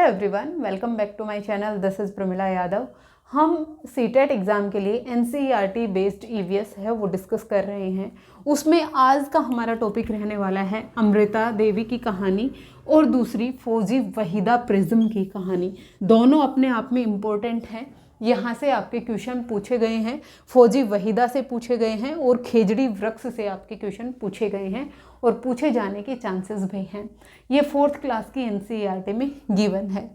Everyone, welcome back to my channel. This is Pramila Yadav. हम CTET exam के लिए NCERT based EVS है वो डिस्कस कर रहे हैं। उसमें आज का हमारा टॉपिक रहने वाला है अमृता देवी की कहानी और दूसरी फौजी वहीदा प्रिज्म की कहानी। दोनों अपने आप में इम्पोर्टेंट हैं। यहाँ से आपके क्वेश्चन पूछे गए हैं, फौजी वहीदा से पूछे गए हैं और खेजड़ी वृक्ष से आपके क्वेश्चन पूछे गए हैं और पूछे जाने के चांसेस भी हैं। ये 4th क्लास की एनसीईआरटी में गिवन है।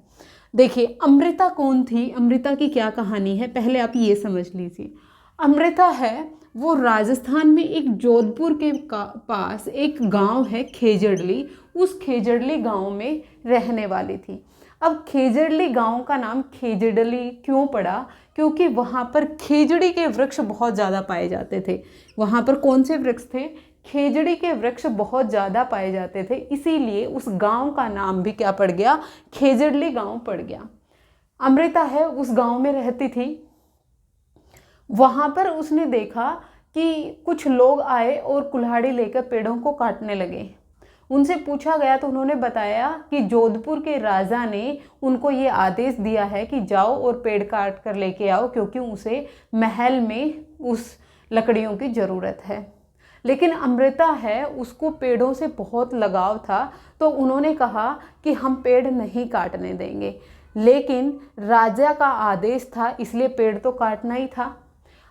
देखिए, अमृता कौन थी, अमृता की क्या कहानी है, पहले आप ये समझ लीजिए। अमृता है वो राजस्थान में एक जोधपुर के पास एक गांव है खेजड़ली, उस खेजड़ली गांव में रहने वाली थी। अब खेजड़ली गांव का नाम खेजड़ली क्यों पड़ा? क्योंकि वहाँ पर खेजड़ी के वृक्ष बहुत ज़्यादा पाए जाते थे। वहाँ पर कौन से वृक्ष थे? खेजड़ी के वृक्ष बहुत ज़्यादा पाए जाते थे, इसीलिए उस गांव का नाम भी क्या पड़ गया? खेजड़ली गांव पड़ गया। अमृता है उस गांव में रहती थी। वहाँ पर उसने देखा कि कुछ लोग आए और कुल्हाड़ी लेकर पेड़ों को काटने लगे। उनसे पूछा गया तो उन्होंने बताया कि जोधपुर के राजा ने उनको ये आदेश दिया है कि जाओ और पेड़ काट कर लेके आओ, क्योंकि उसे महल में उस लकड़ियों की ज़रूरत है। लेकिन अमृता है उसको पेड़ों से बहुत लगाव था, तो उन्होंने कहा कि हम पेड़ नहीं काटने देंगे। लेकिन राजा का आदेश था, इसलिए पेड़ तो काटना ही था।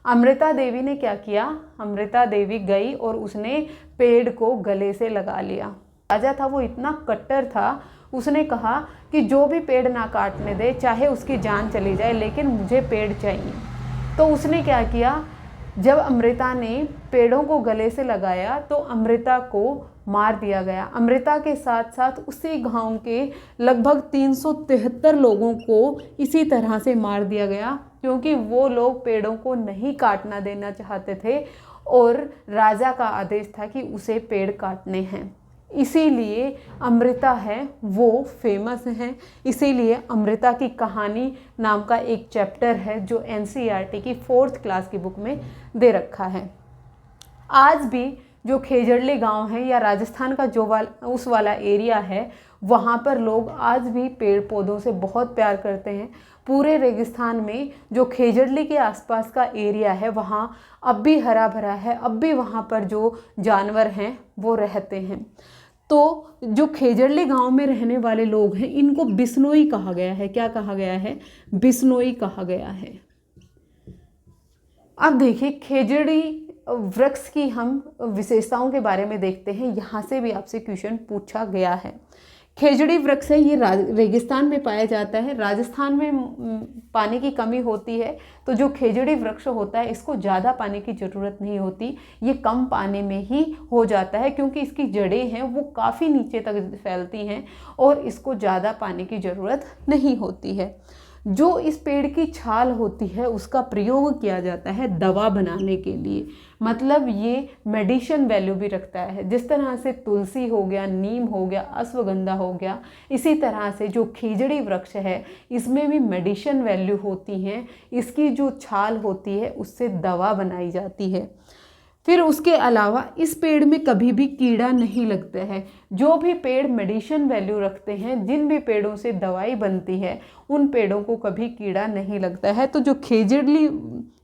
अमृता देवी ने क्या किया? अमृता देवी गई और उसने पेड़ को गले से लगा लिया। राजा था वो इतना कट्टर था, उसने कहा कि जो भी पेड़ ना काटने दे, चाहे उसकी जान चली जाए, लेकिन मुझे पेड़ चाहिए। तो उसने क्या किया? जब अमृता ने पेड़ों को गले से लगाया तो अमृता को मार दिया गया। अमृता के साथ साथ उसी गांव के लगभग 373 लोगों को इसी तरह से मार दिया गया, क्योंकि वो लोग पेड़ों को नहीं काटना देना चाहते थे और राजा का आदेश था कि उसे पेड़ काटने हैं। इसीलिए अमृता है वो फेमस है। इसीलिए अमृता की कहानी नाम का एक चैप्टर है जो एनसीईआरटी की 4th क्लास की बुक में दे रखा है। आज भी जो खेजड़ली गांव है या राजस्थान का जो उस वाला एरिया है, वहाँ पर लोग आज भी पेड़ पौधों से बहुत प्यार करते हैं। पूरे रेगिस्तान में जो खेजड़ली के आसपास का एरिया है वहाँ अब भी हरा भरा है, अब भी वहाँ पर जो जानवर हैं वो रहते हैं। तो जो खेजड़ली गांव में रहने वाले लोग हैं इनको बिश्नोई कहा गया है। क्या कहा गया है? बिश्नोई कहा गया है। अब देखिए, खेजड़ी वृक्ष की हम विशेषताओं के बारे में देखते हैं। यहाँ से भी आपसे क्वेश्चन पूछा गया है। खेजड़ी वृक्ष है ये रेगिस्तान में पाया जाता है। राजस्थान में पानी की कमी होती है, तो जो खेजड़ी वृक्ष होता है इसको ज़्यादा पानी की ज़रूरत नहीं होती, ये कम पानी में ही हो जाता है, क्योंकि इसकी जड़ें हैं वो काफ़ी नीचे तक फैलती हैं और इसको ज़्यादा पानी की ज़रूरत नहीं होती है। जो इस पेड़ की छाल होती है उसका प्रयोग किया जाता है दवा बनाने के लिए, मतलब ये मेडिसिन वैल्यू भी रखता है। जिस तरह से तुलसी हो गया, नीम हो गया, अश्वगंधा हो गया, इसी तरह से जो खेजड़ी वृक्ष है इसमें भी मेडिसिन वैल्यू होती हैं। इसकी जो छाल होती है उससे दवा बनाई जाती है। फिर उसके अलावा इस पेड़ में कभी भी कीड़ा नहीं लगता है। जो भी पेड़ मेडिसिन वैल्यू रखते हैं, जिन भी पेड़ों से दवाई बनती है, उन पेड़ों को कभी कीड़ा नहीं लगता है। तो जो खेजड़ली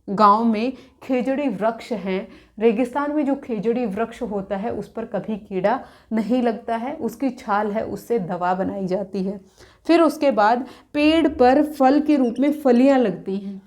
गांव में खेजड़ी वृक्ष हैं, रेगिस्तान में जो खेजड़ी वृक्ष होता है उस पर कभी कीड़ा नहीं लगता है, उसकी छाल है उससे दवा बनाई जाती है। फिर उसके बाद पेड़ पर फल के रूप में फलियाँ लगती हैं,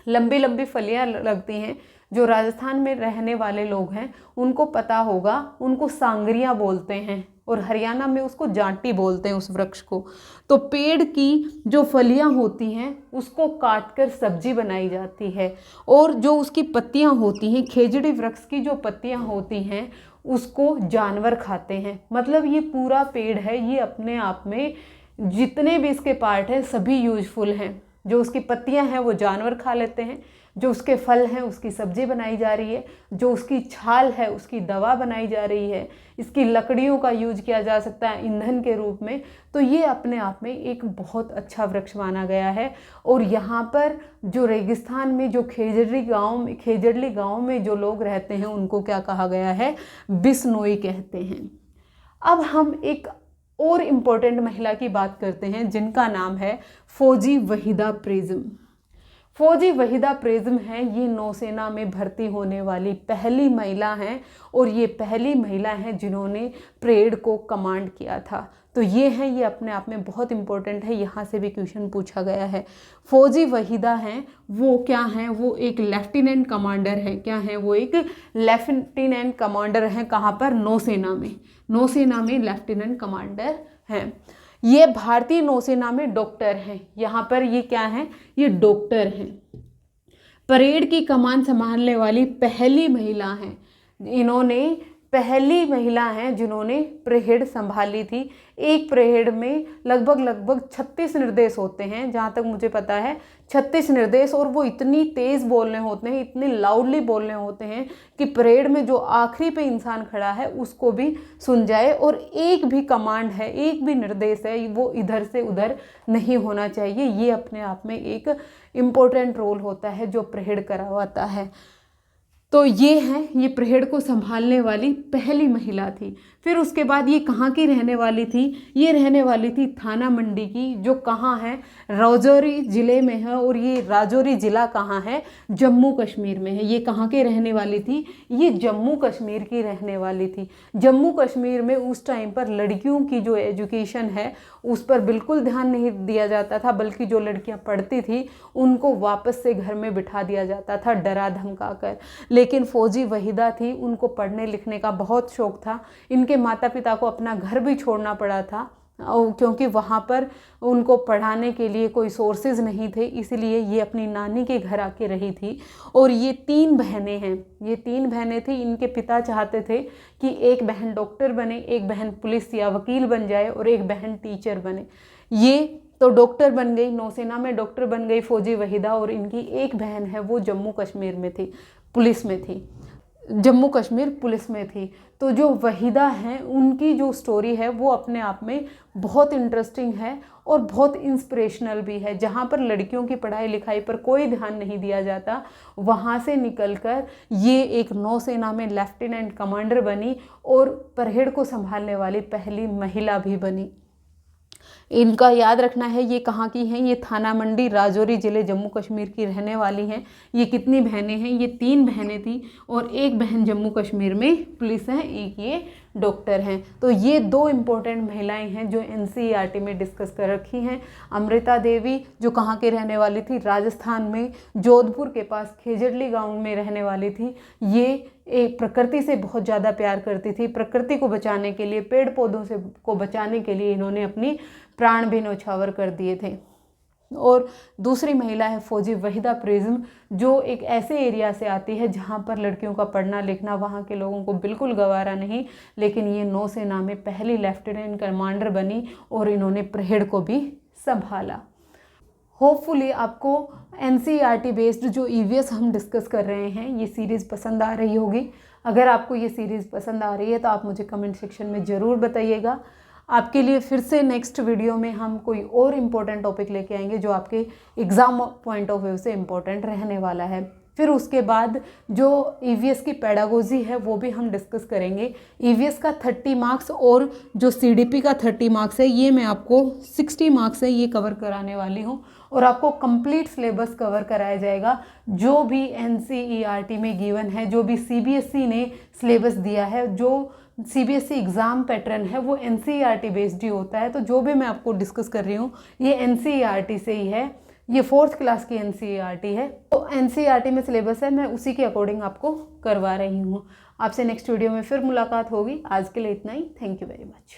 लंबी लंबी फलियाँ लगती हैं। जो राजस्थान में रहने वाले लोग हैं उनको पता होगा, उनको सांगरियाँ बोलते हैं और हरियाणा में उसको जांटी बोलते हैं उस वृक्ष को। तो पेड़ की जो फलियाँ होती हैं उसको काटकर सब्जी बनाई जाती है और जो उसकी पत्तियाँ होती हैं, खेजड़ी वृक्ष की जो पत्तियाँ होती हैं उसको जानवर खाते हैं। मतलब ये पूरा पेड़ है, ये अपने आप में जितने भी इसके पार्ट हैं सभी यूजफुल हैं। जो उसकी पत्तियाँ हैं वो जानवर खा लेते हैं, जो उसके फल हैं उसकी सब्जी बनाई जा रही है, जो उसकी छाल है उसकी दवा बनाई जा रही है, इसकी लकड़ियों का यूज किया जा सकता है ईंधन के रूप में। तो ये अपने आप में एक बहुत अच्छा वृक्ष माना गया है। और यहाँ पर जो रेगिस्तान में जो खेजड़ली गांव में जो लोग रहते हैं उनको क्या कहा गया है? बिश्नोई कहते हैं। अब हम एक और इम्पोर्टेंट महिला की बात करते हैं जिनका नाम है फौजी वहीदा प्रिज्म। फौजी वहीदा प्रिज्म है, ये नौसेना में भर्ती होने वाली पहली महिला हैं और ये पहली महिला हैं जिन्होंने परेड को कमांड किया था। तो ये हैं, ये अपने आप में बहुत इंपॉर्टेंट है, यहाँ से भी क्वेश्चन पूछा गया है। फौजी वहीदा हैं, वो क्या हैं, वो एक लेफ्टिनेंट कमांडर है। क्या है वो? एक लेफ्टिनेंट कमांडर हैं। कहाँ पर? नौसेना में। नौसेना में लेफ्टिनेंट कमांडर हैं। ये भारतीय नौसेना में डॉक्टर हैं। यहाँ पर ये क्या हैं? ये डॉक्टर हैं। परेड की कमान संभालने वाली पहली महिला हैं। इन्होंने पहली महिला हैं जिन्होंने परेड संभाली थी। एक परेड में लगभग 36 निर्देश होते हैं, जहाँ तक मुझे पता है 36 निर्देश, और वो इतनी तेज़ बोलने होते हैं, इतनी लाउडली बोलने होते हैं कि परेड में जो आखिरी पे इंसान खड़ा है उसको भी सुन जाए, और एक भी कमांड है, एक भी निर्देश है, वो इधर से उधर नहीं होना चाहिए। ये अपने आप में एक इम्पोर्टेंट रोल होता है जो परेड करवाता है। तो ये हैं, ये परेड को संभालने वाली पहली महिला थी। फिर उसके बाद ये कहाँ की रहने वाली थी? ये रहने वाली थी थाना मंडी की, जो कहाँ है? राजौरी ज़िले में है। और ये राजौरी ज़िला कहाँ है? जम्मू कश्मीर में है। ये कहाँ के रहने वाली थी? ये जम्मू कश्मीर की रहने वाली थी। जम्मू कश्मीर में उस टाइम पर लड़कियों की जो एजुकेशन है उस पर बिल्कुल ध्यान नहीं दिया जाता था, बल्कि जो लड़कियां पढ़ती थी उनको वापस से घर में बिठा दिया जाता था डरा धमका कर। लेकिन फौजी वहीदा थी, उनको पढ़ने लिखने का बहुत शौक था। इनके माता पिता को अपना घर भी छोड़ना पड़ा था, क्योंकि वहाँ पर उनको पढ़ाने के लिए कोई सोर्सेज नहीं थे, इसलिए ये अपनी नानी के घर आके रही थी। और ये 3 बहनें हैं, ये 3 बहनें थी। इनके पिता चाहते थे कि एक बहन डॉक्टर बने, एक बहन पुलिस या वकील बन जाए और एक बहन टीचर बने। ये तो डॉक्टर बन गई, नौसेना में डॉक्टर बन गई फौजी वहीदा, और इनकी एक बहन है वो जम्मू कश्मीर में थी, पुलिस में थी, जम्मू कश्मीर पुलिस में थी। तो जो वहीदा हैं उनकी जो स्टोरी है वो अपने आप में बहुत इंटरेस्टिंग है और बहुत इंस्पिरेशनल भी है। जहाँ पर लड़कियों की पढ़ाई लिखाई पर कोई ध्यान नहीं दिया जाता, वहाँ से निकलकर ये एक नौसेना में लेफ्टिनेंट कमांडर बनी और परेड को संभालने वाली पहली महिला भी बनी। इनका याद रखना है, ये कहाँ की हैं? ये थाना मंडी राजौरी ज़िले जम्मू कश्मीर की रहने वाली हैं। ये कितनी बहनें हैं? ये 3 बहनें थी, और एक बहन जम्मू कश्मीर में पुलिस है, एक ये डॉक्टर हैं। तो ये 2 इम्पोर्टेंट महिलाएं हैं जो NCERT में डिस्कस कर रखी हैं। अमृता देवी जो कहाँ के रहने वाली थी? राजस्थान में जोधपुर के पास खेजड़ली गाँव में रहने वाली थी। ये एक प्रकृति से बहुत ज़्यादा प्यार करती थी। प्रकृति को बचाने के लिए, पेड़ पौधों से को बचाने के लिए इन्होंने अपनी प्राण भी न्यौछावर कर दिए थे। और दूसरी महिला है फौजी वहीदा प्रिज्म, जो एक ऐसे एरिया से आती है जहाँ पर लड़कियों का पढ़ना लिखना वहाँ के लोगों को बिल्कुल गवारा नहीं, लेकिन ये नौसेना में पहली लेफ्टिनेंट कमांडर बनी और इन्होंने परेड को भी संभाला। होपफुली आपको NCERT बेस्ड जो EVS हम डिस्कस कर रहे हैं ये सीरीज़ पसंद आ रही होगी। अगर आपको ये सीरीज़ पसंद आ रही है तो आप मुझे कमेंट सेक्शन में ज़रूर बताइएगा। आपके लिए फिर से नेक्स्ट वीडियो में हम कोई और इम्पोर्टेंट टॉपिक लेके आएंगे जो आपके एग्ज़ाम पॉइंट ऑफ व्यू से इम्पोर्टेंट रहने वाला है। फिर उसके बाद जो EVS की पेडागोजी है वो भी हम डिस्कस करेंगे। EVS का 30 मार्क्स और जो CDP का 30 मार्क्स है, ये मैं आपको 60 मार्क्स है ये कवर कराने वाली हूँ, और आपको कंप्लीट सिलेबस कवर कराया जाएगा जो भी NCERT में गिवन है, जो भी CBSE ने सिलेबस दिया है। जो CBSE एग्ज़ाम पैटर्न है वो NCERT बेस्ड ही होता है। तो जो भी मैं आपको डिस्कस कर रही हूँ ये NCERT से ही है, ये 4th क्लास की NCERT है। तो NCERT में सिलेबस है, मैं उसी के अकॉर्डिंग आपको करवा रही हूँ। आपसे नेक्स्ट वीडियो में फिर मुलाकात होगी। आज के लिए इतना ही। Thank you very much.